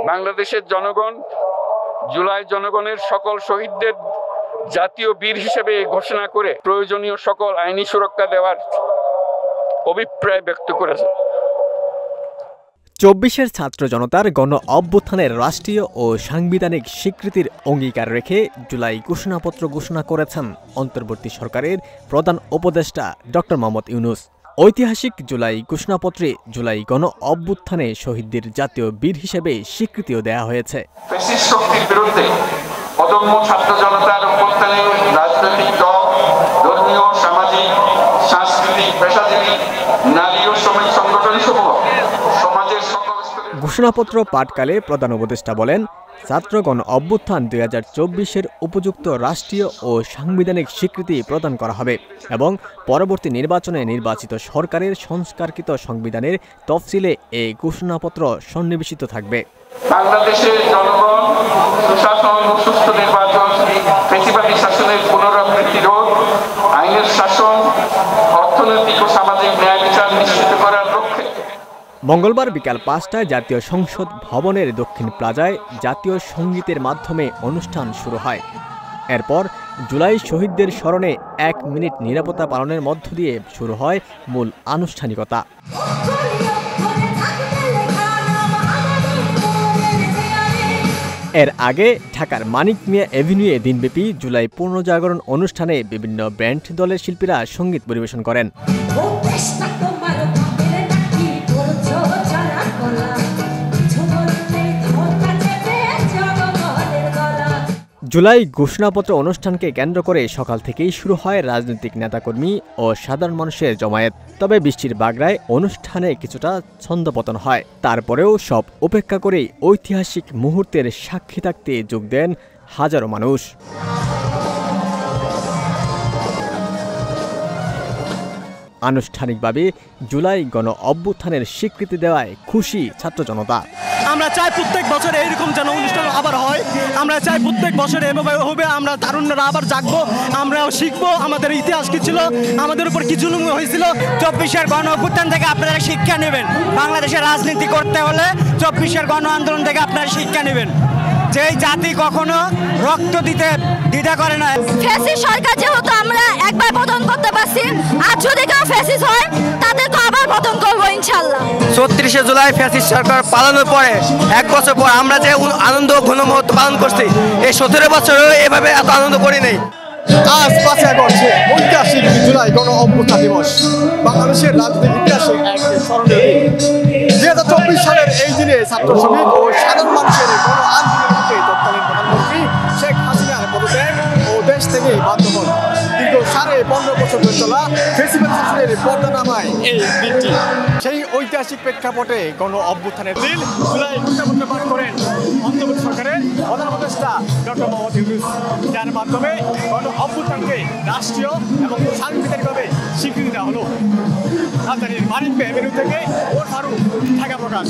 বাংলাদেশের জনগণ জুলাই জনগণের সকল শহীদদের জাতীয় বীর হিসেবে ঘোষণা করে প্রয়োজনীয় সকল আইনি সুরক্ষা দেওয়ার অভিপ্রায় ব্যক্ত করেছে। ২৪-এর ছাত্র জনতার গণ অভ্যুত্থানের রাষ্ট্রীয় ও সাংবিধানিক স্বীকৃতির অঙ্গীকার রেখে জুলাই ঘোষণাপত্র ঘোষণা করেছেন অন্তর্বর্তী সরকারের প্রধান উপদেষ্টা ডক্টর মোহাম্মদ ইউনূস। ঐতিহাসিক জুলাই ঘোষণাপত্রে জুলাই গণ অভ্যুত্থানে শহীদদের জাতীয় বীর হিসেবে স্বীকৃতিও দেওয়া হয়েছে। ফ্যাসিস্ট শক্তির বিরুদ্ধে অদম্য ছাত্র জনতার অভ্যুত্থানে রাজনৈতিক দল, ধর্মীয়, সামাজিক, সাংস্কৃতিক, পেশাজীবী, নারী ও শ্রমিক সংগঠন সমূহ সমাজের সকল স্তরের ঘোষণাপত্র পাঠকালে প্রধান উপদেষ্টা বলেন, ছাত্র গণ অভ্যুত্থান ২০২৪-এর উপযুক্ত রাষ্ট্রীয় ও সাংবিধানিক স্বীকৃতি প্রদান করা হবে এবং পরবর্তী নির্বাচনে নির্বাচিত সরকারের সংস্কারকৃত সংবিধানের তফসিলে এই ঘোষণাপত্র সন্নিবেশিত থাকবে। বাংলাদেশের জনগণ সুশাসন ও সুষ্ঠু নির্বাচন, ফ্যাসিবাদী শাসনের পুনরাবৃত্তি রোধ, আইনের শাসন, অর্থনৈতিক ও সামাজিক ন্যায় বিচার নিশ্চিত করার লক্ষ্যে মঙ্গলবার বিকাল ৫টায় জাতীয় সংসদ ভবনের দক্ষিণ প্লাজায় জাতীয় সঙ্গীতের মাধ্যমে অনুষ্ঠান শুরু হয়। এরপর জুলাই শহীদদের স্মরণে ১ মিনিট নীরবতা পালনের মধ্য দিয়ে শুরু হয় মূল আনুষ্ঠানিকতা। এর আগে ঢাকার মানিক মিয়া এভিনিউয়ে দিনব্যাপী জুলাই পুনর্জাগরণ অনুষ্ঠানে বিভিন্ন ব্যান্ড দলের শিল্পীরা সঙ্গীত পরিবেশন করেন। জুলাই ঘোষণাপত্র অনুষ্ঠানকে কেন্দ্র করে সকাল থেকেই শুরু হয় রাজনৈতিক নেতাকর্মী ও সাধারণ মানুষের জমায়েত। তবে বৃষ্টির বাগড়ায় অনুষ্ঠানে কিছুটা ছন্দপতন হয়। তারপরেও সব উপেক্ষা করেই ঐতিহাসিক মুহূর্তের সাক্ষী থাকতে যোগ দেন হাজারো মানুষ। আনুষ্ঠানিকভাবে জুলাই গণ অভ্যুত্থানের স্বীকৃতি দেওয়ায় খুশি ছাত্র জনতা। আমরা চাই প্রত্যেক বছর এইরকম যেন অনুষ্ঠান আবার হয়। আমরা চাই প্রত্যেক বছর এভাবে হবে। আমরা তারুণ্যরা আবার জাগবো, আমরাও শিখবো আমাদের ইতিহাস কি ছিল, আমাদের উপর কি জুলুম হয়েছিল। ২৪-এর গণ অভ্যুত্থান থেকে আপনারা শিক্ষা নেবেন। বাংলাদেশের রাজনীতি করতে হলে ২৪-এর গণ আন্দোলন থেকে আপনারা শিক্ষা নেবেন। যেই জাতি কখনো রক্ত দিতে দ্বিধা করে না। ফ্যাসিস্ট সরকার যেহেতু আমরা একবার পতন করতে পারছি, আর যদি কেউ ফ্যাসিস্ট হয় তাদেরকে আবার পতন করবো ইনশাল্লাহ। ৩৬শে জুলাই ফ্যাসিস্ট সরকার পালানোর পরে ১ বছর পর আমরা যে আনন্দ ঘন মুহূর্ত পালন করছি, এই ১৭ বছরেও এভাবে এত আনন্দ করি নাই। আজ ৫ই আগস্ট ঐতিহাসিক জুলাই গণ অভ্যুত্থান দিবস। বাংলাদেশের রাজনৈতিক ইতিহাসে এক স্মরণীয় দিন। ২০২৪ সালের এই দিনে ছাত্র শ্রমিক ও সাধারণ মানুষের গণ আন্দোলনকে তৎকালীন প্রধানমন্ত্রী শেখ হাসিনার পদত্যাগ ও দেশ থেকে বাধ্য হন। দীর্ঘ ১৫.৫ বছর ধরে চলা ফ্যাসিবাদী শাসনের পর্দা নামায় এই দিনটি। সেই ঐতিহাসিক প্রেক্ষাপটে গণ অভ্যুত্থানের দিন জুলাই ঘোষণাপত্র পাঠ করেন অন্তর্বর্তী সরকারের প্রধান উপদেষ্টা ডক্টর মোহাম্মদ ইউনূস, যার মাধ্যমে গণ অভ্যুত্থানকে রাষ্ট্রীয় এবং সাংবিধানিকভাবে স্বীকৃতি দেওয়া হলো। রাজধানীর মানিক মিয়া এভিনিউ থেকে ওর ফারুক, ঢাকা প্রকাশ।